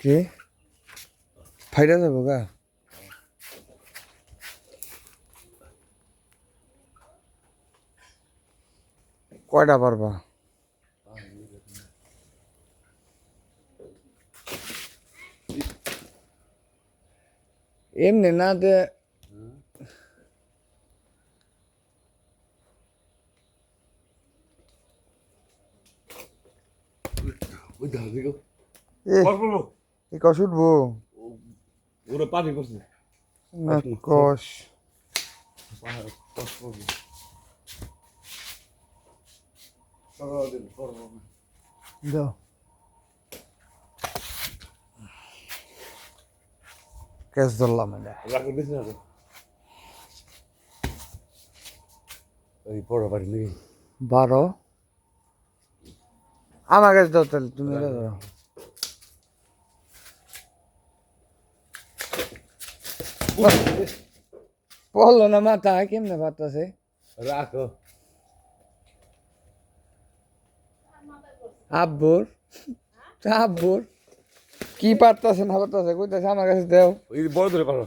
কে ফাইটা যাবো গা কয়টা পারবা এমনি না দে এ কষ উঠবো ওরা পানি করছে না কষ দাও ক্যাশ ধরলাম এটা রাখে দিস না ওই বড় বাড়ি নেই 12 আমার কাছে দাও তাহলে তুমি এটা ধরো বললো না মাথা কেমনে পারতাছে রাখো আব্বুর আব্বুর কি পারতাছে না পারতাছে কইতাছে আমার কাছে দাও ওই বড় ধরে পারো